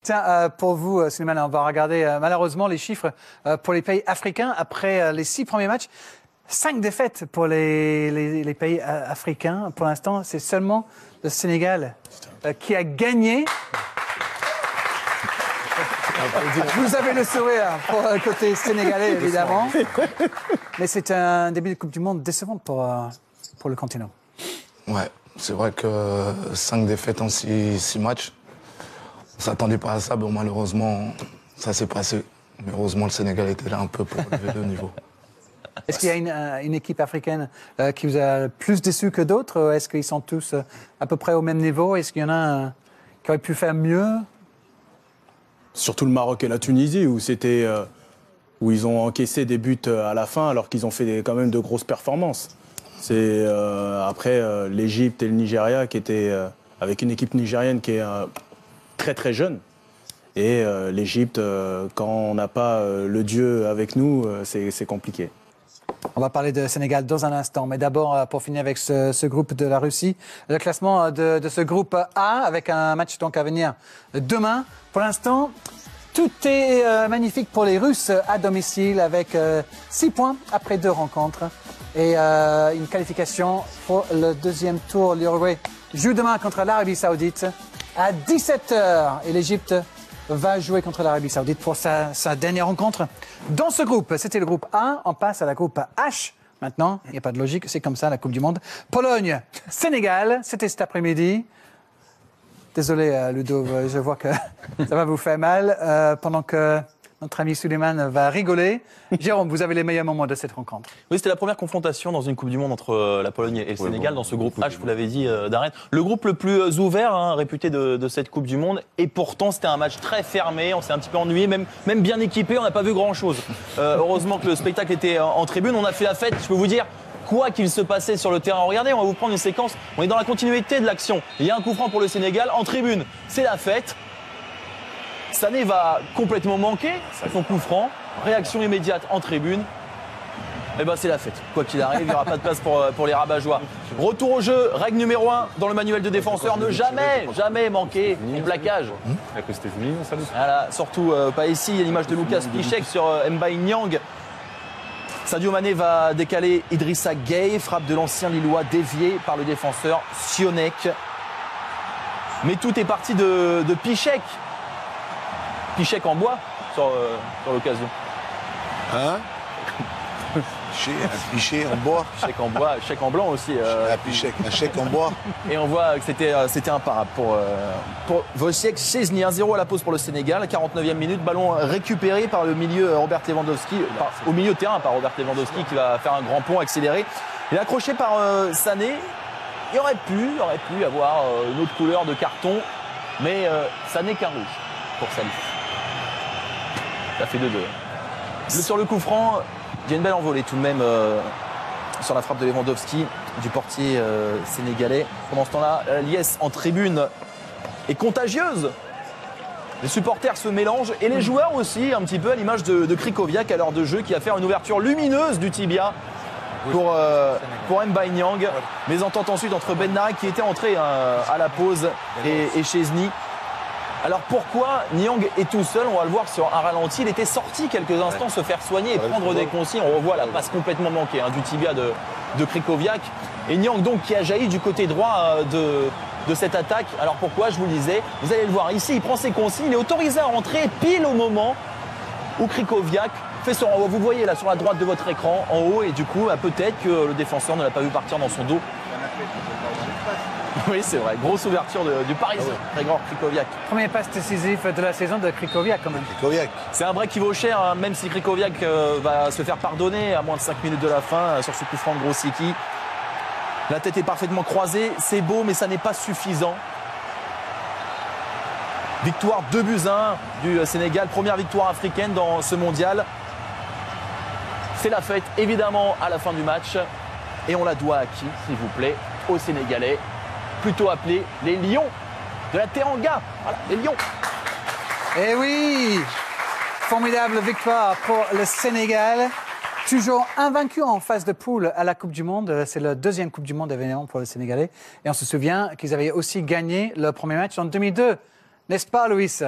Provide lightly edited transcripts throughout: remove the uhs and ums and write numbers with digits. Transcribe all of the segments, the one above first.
Tiens, pour vous, Suleiman, on va regarder malheureusement les chiffres pour les pays africains. Après les 6 premiers matchs, 5 défaites pour les pays africains. Pour l'instant, c'est seulement le Sénégal qui a gagné. Vous avez le sourire pour le côté sénégalais, évidemment. Mais c'est un début de Coupe du Monde décevant pour le continent. Ouais, c'est vrai que 5 défaites en 6 matchs. On ne s'attendait pas à ça, mais malheureusement, ça s'est passé. Mais heureusement, le Sénégal était là un peu pour lever le niveau. Est-ce qu'il y a une équipe africaine qui vous a plus déçu que d'autres? Est-ce qu'ils sont tous à peu près au même niveau? Est-ce qu'il y en a qui auraient pu faire mieux? Surtout le Maroc et la Tunisie, où ils ont encaissé des buts à la fin, alors qu'ils ont fait quand même de grosses performances. C'est après l'Égypte et le Nigeria, qui étaient avec une équipe nigérienne qui est très très jeune. Et l'Égypte, quand on n'a pas le dieu avec nous, c'est compliqué. On va parler de Sénégal dans un instant, mais d'abord, pour finir avec ce groupe de la Russie, le classement de ce groupe A, avec un match donc à venir demain. Pour l'instant, tout est magnifique pour les Russes à domicile, avec 6 points après 2 rencontres et une qualification pour le deuxième tour. L'Uruguay joue demain contre l'Arabie Saoudite à 17h et l'Égypte va jouer contre l'Arabie Saoudite pour sa dernière rencontre. Dans ce groupe, c'était le groupe A, on passe à la groupe H. Maintenant, il n'y a pas de logique, c'est comme ça la Coupe du Monde. Pologne, Sénégal, c'était cet après-midi. Désolé Ludo, je vois que ça va vous faire mal pendant que notre ami Suleiman va rigoler. Jérôme, vous avez les meilleurs moments de cette rencontre. Oui, c'était la première confrontation dans une Coupe du Monde entre la Pologne et le Sénégal, dans ce groupe H, vous l'avez dit, Darren. Le groupe le plus ouvert, réputé de cette Coupe du Monde. Et pourtant, c'était un match très fermé. On s'est un petit peu ennuyé, même bien équipé. On n'a pas vu grand-chose. Heureusement que le spectacle était en tribune. On a fait la fête, je peux vous dire. Quoi qu'il se passait sur le terrain. Regardez, on va vous prendre une séquence. On est dans la continuité de l'action. Il y a un coup franc pour le Sénégal en tribune. C'est la fête. Sané va complètement manquer son coup franc. Réaction immédiate en tribune. Et ben c'est la fête. Quoi qu'il arrive, il n'y aura pas de place pour les rabat-joie. Retour au jeu, règle numéro 1 dans le manuel de défenseur, ne jamais manquer en plaquage. Voilà, surtout pas ici, il y a l'image de Lucas Piszczek sur Mbaye Niang. Sadio Mané va décaler Idrissa Gueye, frappe de l'ancien Lillois dévié par le défenseur Sionek. Mais tout est parti de Piszczek. Piszczek en bois sur l'occasion. Hein? Un Piszczek en bois. Piszczek en bois, chèque en blanc aussi. Un chèque en bois. Et on voit que c'était imparable pour Wojciech Szczesny. 1-0 à la pause pour le Sénégal. 49e minute, ballon récupéré par le milieu Robert Lewandowski. Au milieu de terrain par Robert Lewandowski qui va faire un grand pont accéléré. Il est accroché par Sané. Il aurait pu avoir une autre couleur de carton. Mais ça n'est qu'un rouge pour Salif. Ça fait 2-2. Sur le coup franc, il y a une belle envolée tout de même sur la frappe de Lewandowski, du portier sénégalais. Pendant ce temps-là, la liesse en tribune est contagieuse. Les supporters se mélangent et les joueurs aussi, un petit peu à l'image de Krychowiak à l'heure de jeu, qui va faire une ouverture lumineuse du tibia pour Mbaye Niang. Mésentente ensuite entre Ben Nara qui était entré à la pause et Szczesny. Alors pourquoi Niang est tout seul? On va le voir sur un ralenti. Il était sorti quelques instants se faire soigner et prendre des consignes. On revoit la passe complètement manquée du tibia de Krychowiak. Et Niang donc qui a jailli du côté droit de cette attaque. Alors pourquoi? Je vous le disais, vous allez le voir ici, il prend ses consignes, il est autorisé à rentrer pile au moment où Krychowiak fait son renvoi. Vous voyez là sur la droite de votre écran en haut et du coup peut-être que le défenseur ne l'a pas vu partir dans son dos. Oui, c'est vrai. Grosse ouverture du Parisien, Grzegorz Krychowiak. Premier passe décisif de la saison de Krychowiak quand même. C'est un break qui vaut cher, même si Krychowiak va se faire pardonner à moins de 5 minutes de la fin sur ce coup franc de Grosicki. La tête est parfaitement croisée, c'est beau, mais ça n'est pas suffisant. Victoire 2-1 du Sénégal, première victoire africaine dans ce mondial. C'est la fête, évidemment, à la fin du match. Et on la doit à qui, s'il vous plaît? Aux Sénégalais, plutôt appelés les Lions de la Teranga. Voilà, les Lions. Eh oui, formidable victoire pour le Sénégal. Toujours invaincu en phase de poule à la Coupe du Monde. C'est la deuxième Coupe du Monde évidemment pour les Sénégalais. Et on se souvient qu'ils avaient aussi gagné le premier match en 2002. N'est-ce pas, Luis?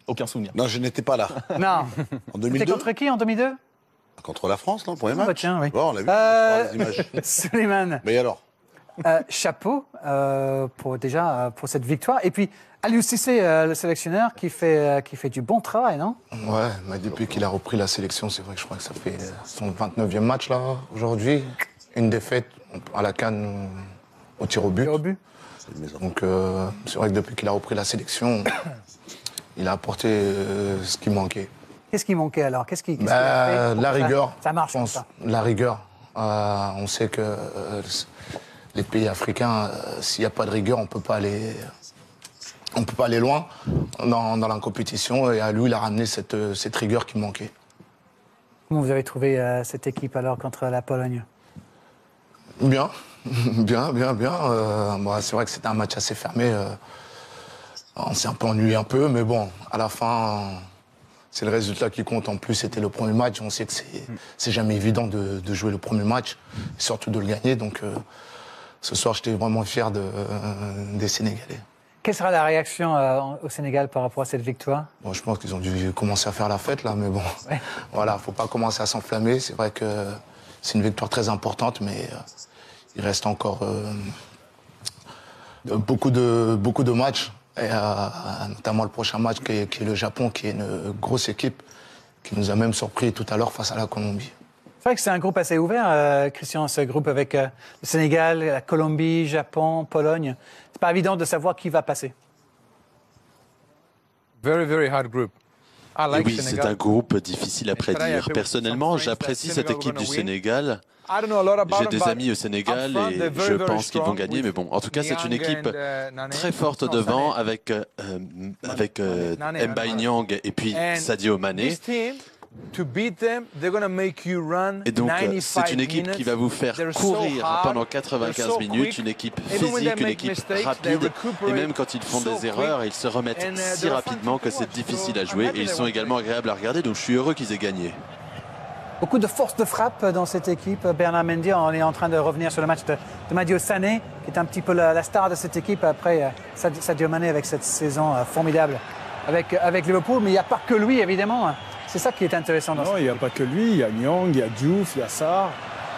Aucun souvenir. Non, je n'étais pas là. Non. En C'était 2002 contre qui en 2002? Contre la France, non, le premier Ah, bah match. tiens, oui. Bon, on l'a vu, sur les images. Suleiman, Mais alors chapeau pour cette victoire. Et puis, Aliou Cissé, le sélectionneur, qui fait du bon travail, non? Ouais, mais depuis qu'il a repris la sélection, c'est vrai que je crois que ça fait son 29e match là, aujourd'hui. Une défaite à la CAN au tir au but. Au but. Donc c'est vrai que depuis qu'il a repris la sélection, il a apporté ce qui manquait. Qu'est-ce qui manquait alors? Qu'est-ce qu'il a fait pour La que rigueur. Ça marche je comme pense. ça. La rigueur. On sait que les pays africains, s'il n'y a pas de rigueur, on ne peut pas aller loin dans la compétition. Et à lui, il a ramené cette rigueur qui manquait. Comment vous avez trouvé cette équipe alors contre la Pologne? Bien, bien. C'est vrai que c'était un match assez fermé. On s'est un peu ennuyé un peu, mais bon, à la fin, c'est le résultat qui compte. En plus, c'était le premier match. On sait que c'est jamais évident de jouer le premier match, et surtout de le gagner. Donc, ce soir, j'étais vraiment fier des Sénégalais. Quelle sera la réaction au Sénégal par rapport à cette victoire? Bon, je pense qu'ils ont dû commencer à faire la fête, là, mais bon, Ouais. Voilà, faut pas commencer à s'enflammer. C'est vrai que c'est une victoire très importante, mais il reste encore beaucoup de matchs, et, notamment le prochain match qui est le Japon, qui est une grosse équipe, qui nous a même surpris tout à l'heure face à la Colombie. C'est vrai que c'est un groupe assez ouvert, Christian, ce groupe avec le Sénégal, la Colombie, Japon, Pologne. C'est pas évident de savoir qui va passer. Very, very hard group. I Et like oui, c'est Senegal. un groupe difficile à Today, I prédire. feel Personnellement, some friends j'apprécie that cette Senegal équipe are du gonna win. Sénégal. I don't know a lot about J'ai them, des but amis au Sénégal up front, et they're very, je very pense qu'ils vont strong gagner. with Mais bon, en tout cas, c'est une Niang équipe and, Nane. très forte Non, devant Sané. avec Nane. Mbaye Niang et puis And Sadio Mané. this team, to beat them, they're gonna make you run Et donc, 95 c'est une équipe qui va vous faire They're so courir hard, pendant they're 95 so minutes, quick. une équipe Even when they physique, une make équipe mistakes, they rapide. recuperate Et même quand ils font so des erreurs, ils se remettent And, si they're rapidement fun que to c'est watch. difficile So, à jouer. I'm happy Et ils they sont won également agréables à regarder, donc je suis heureux qu'ils aient gagné. Beaucoup de force de frappe dans cette équipe. Bernard Mendy, on est en train de revenir sur le match de Madio Sané, qui est un petit peu la star de cette équipe après Sadio Mané avec cette saison formidable avec Liverpool. Mais il n'y a pas que lui, évidemment. C'est ça qui est intéressant dans Non, cette il n'y a pas que lui. Il y a Niang, il y a Diouf, il y a Sarr,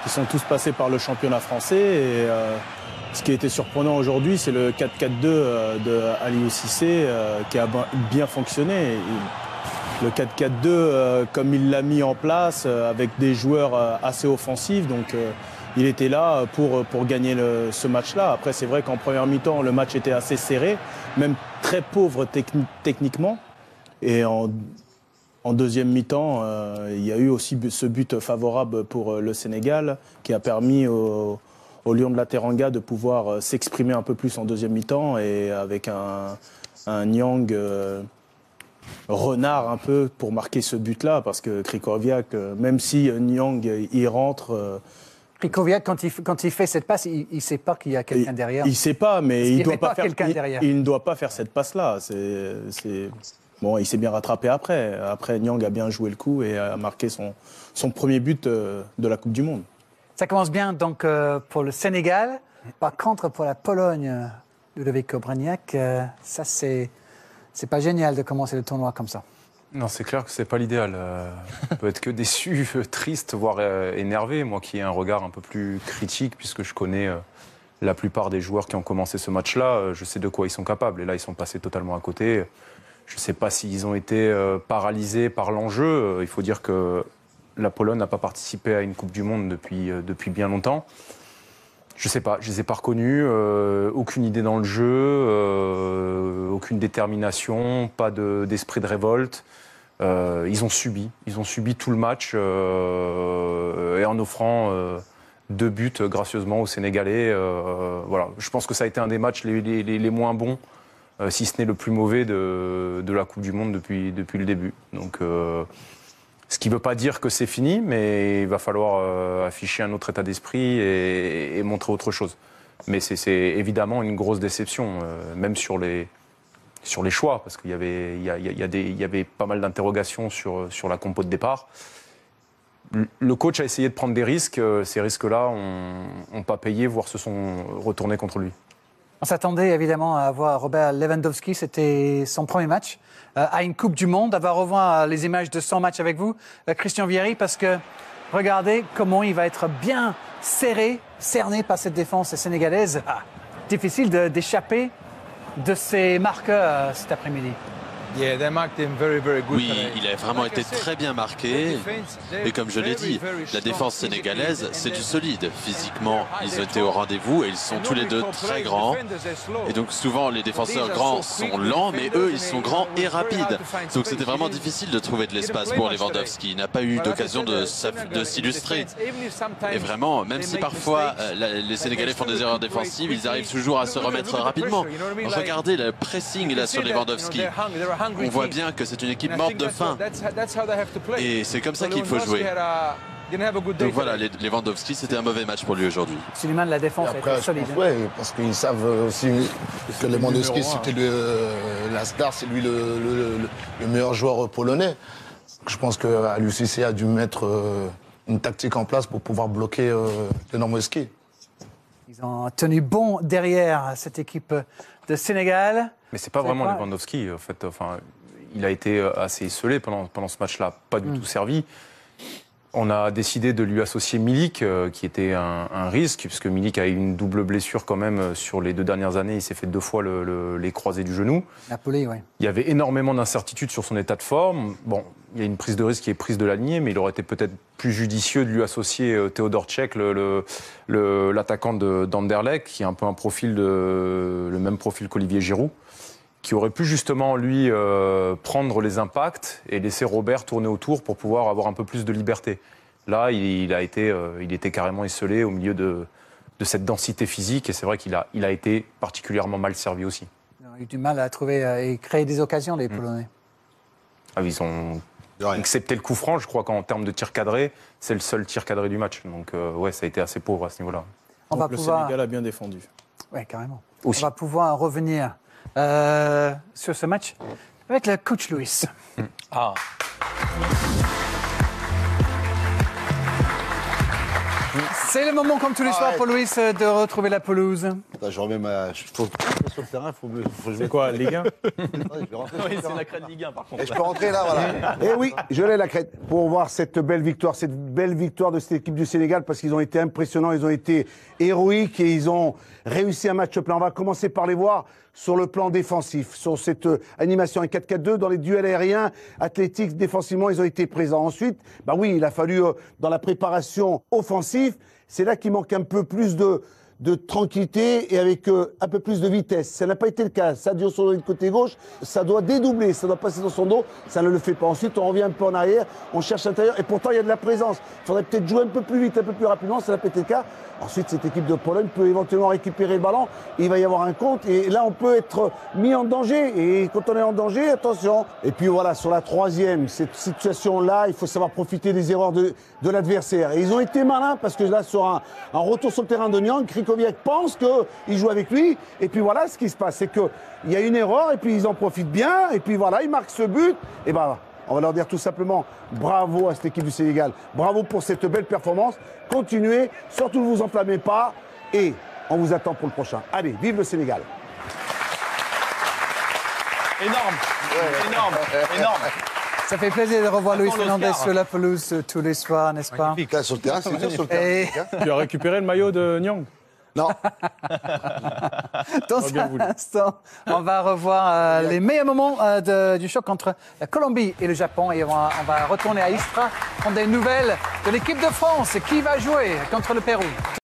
qui sont tous passés par le championnat français. Et ce qui a été surprenant aujourd'hui, c'est le 4-4-2 de Aliou Cissé qui a bien fonctionné. Le 4-4-2, comme il l'a mis en place, avec des joueurs assez offensifs. Donc, il était là pour gagner ce match-là. Après, c'est vrai qu'en première mi-temps, le match était assez serré, même très pauvre techniquement. Et en deuxième mi-temps, il y a eu aussi ce but favorable pour le Sénégal qui a permis aux Lions de la Teranga de pouvoir s'exprimer un peu plus en deuxième mi-temps et avec un Niang renard un peu pour marquer ce but-là parce que Krychowiak, même si Niang y rentre... Krychowiak, quand il fait cette passe, il ne sait pas qu'il y a quelqu'un derrière. Il ne sait pas, mais qu'il il doit met pas pas faire. quelqu'un derrière. Il ne doit pas faire cette passe-là. Bon, il s'est bien rattrapé après. Après, Niang a bien joué le coup et a marqué son premier but de la Coupe du Monde. Ça commence bien donc pour le Sénégal. Par contre, pour la Pologne, Ludovic Obraniak, ça c'est pas génial de commencer le tournoi comme ça. Non, c'est clair que c'est pas l'idéal. On peut être que déçu, triste, voire énervé. Moi qui ai un regard un peu plus critique, puisque je connais la plupart des joueurs qui ont commencé ce match-là, je sais de quoi ils sont capables. Et là, ils sont passés totalement à côté. Je ne sais pas s'ils ont été paralysés par l'enjeu. Il faut dire que la Pologne n'a pas participé à une Coupe du Monde depuis bien longtemps. Je ne sais pas, je ne les ai pas reconnus. Aucune idée dans le jeu, aucune détermination, pas d'esprit de révolte. Ils ont subi tout le match et en offrant 2 buts gracieusement aux Sénégalais. Voilà. Je pense que ça a été un des matchs les moins bons, si ce n'est le plus mauvais de la Coupe du Monde depuis le début. Donc, ce qui ne veut pas dire que c'est fini, mais il va falloir afficher un autre état d'esprit et montrer autre chose. Mais c'est évidemment une grosse déception, même sur les choix, parce qu'il y avait pas mal d'interrogations sur la compo de départ. Le coach a essayé de prendre des risques. Ces risques-là n'ont pas payé, voire se sont retournés contre lui. On s'attendait évidemment à voir Robert Lewandowski, c'était son premier match à une Coupe du Monde. On va revoir les images de son match avec vous, Christian Vieri, parce que regardez comment il va être bien cerné par cette défense sénégalaise. Difficile d'échapper de ces marqueurs cet après-midi. Yeah, they marked him very, very good Oui, today. il a vraiment Like I été said, très bien the marqué. defense, Et they're comme je l'ai very, dit, very la défense strong sénégalaise, physically, c'est and du then solide. Physiquement, ils ont été au rendez-vous et ils sont tous les deux très grands. Et donc souvent, les défenseurs grands sont lents, mais eux, ils sont grands et rapides. Donc c'était vraiment difficile de trouver de l'espace pour Lewandowski. Il n'a pas eu d'occasion de s'illustrer. Et vraiment, même si parfois les Sénégalais font des erreurs défensives, ils arrivent toujours à se remettre rapidement. Regardez le pressing là sur Lewandowski. On voit bien que c'est une équipe morte de faim. Et c'est comme ça qu'il faut jouer. Donc voilà, Lewandowski, c'était un mauvais match pour lui aujourd'hui. Suleiman, la défense Et après, est je solide. pense, ouais, parce qu'ils savent aussi que Lewandowski, c'était la star, c'est lui le meilleur joueur polonais. Je pense que l'UCC a dû mettre une tactique en place pour pouvoir bloquer Lewandowski. Ils ont tenu bon derrière cette équipe de Sénégal. Mais c'est pas vraiment Lewandowski, en fait. Enfin, il a été assez esselé pendant ce match-là, pas du tout servi. On a décidé de lui associer Milik, qui était un risque, puisque Milik a eu une double blessure quand même sur les 2 dernières années. Il s'est fait 2 fois les croisés du genou. Napoli, oui. Il y avait énormément d'incertitudes sur son état de forme. Bon, il y a une prise de risque qui est prise de l'aligner, mais il aurait été peut-être plus judicieux de lui associer Théodore Tchèque, l'attaquant d'Anderlecht, qui a un peu le même profil qu'Olivier Giroud, qui aurait pu justement, lui, prendre les impacts et laisser Robert tourner autour pour pouvoir avoir un peu plus de liberté. Là, il était carrément esselé au milieu de cette densité physique, et c'est vrai qu'il a été particulièrement mal servi aussi. Ils ont eu du mal à trouver et créer des occasions, les Polonais. Ah, ils ont accepté le coup franc, je crois qu'en termes de tir cadré, c'est le seul tir cadré du match. Donc, ouais, ça a été assez pauvre à ce niveau-là. Donc le Sénégal a bien défendu. Oui, carrément. Aussi. On va pouvoir revenir sur ce match avec le coach Louis. Ah. C'est le moment, comme tous les soirs, pour Louis de retrouver la pelouse. Attends, je remets faut rentrer sur le terrain, faut que je C'est quoi, Ligue 1? Attendez, je vais rentrer sur Oui, le c'est terrain. la crête Ligue 1 par contre. Et je peux rentrer là, voilà. Eh oui, je l'ai la crête pour voir cette belle victoire de cette équipe du Sénégal, parce qu'ils ont été impressionnants, ils ont été héroïques et ils ont réussi un match plein. On va commencer par les voir sur le plan défensif, sur cette animation 1-4-4-2, dans les duels aériens, athlétiques, défensivement, ils ont été présents. Ensuite, bah oui, il a fallu, dans la préparation offensive, c'est là qu'il manque un peu plus de tranquillité et avec un peu plus de vitesse. Ça n'a pas été le cas. Sadio sur le côté gauche, ça doit dédoubler, ça doit passer dans son dos, ça ne le fait pas. Ensuite, on revient un peu en arrière, on cherche l'intérieur et pourtant il y a de la présence. Il faudrait peut-être jouer un peu plus vite, un peu plus rapidement, ça n'a pas été le cas. Ensuite, cette équipe de Pologne peut éventuellement récupérer le ballon, il va y avoir un contre et là on peut être mis en danger. Et quand on est en danger, attention. Et puis voilà, sur la troisième, cette situation-là, il faut savoir profiter des erreurs de l'adversaire. Et ils ont été malins parce que là, sur un retour sur le terrain de Nyang, Krikoviak pense qu'il joue avec lui. Et puis voilà, ce qui se passe, c'est qu'il y a une erreur et puis ils en profitent bien. Et puis voilà, ils marquent ce but. Et ben, on va leur dire tout simplement bravo à cette équipe du Sénégal. Bravo pour cette belle performance. Continuez, surtout ne vous enflammez pas. Et on vous attend pour le prochain. Allez, vive le Sénégal. Énorme. Énorme. Ça fait plaisir de revoir Luis Attends Fernandez l'Oscar. sur la pelouse tous les soirs, n'est-ce pas? Là, sur le terrain, c'est dur sur le terrain. Et Tu as récupéré le maillot de Nyang? Non, dans bien un voulu. instant, on va revoir les meilleurs moments du choc entre la Colombie et le Japon. Et on va retourner à Istra prendre des nouvelles de l'équipe de France qui va jouer contre le Pérou.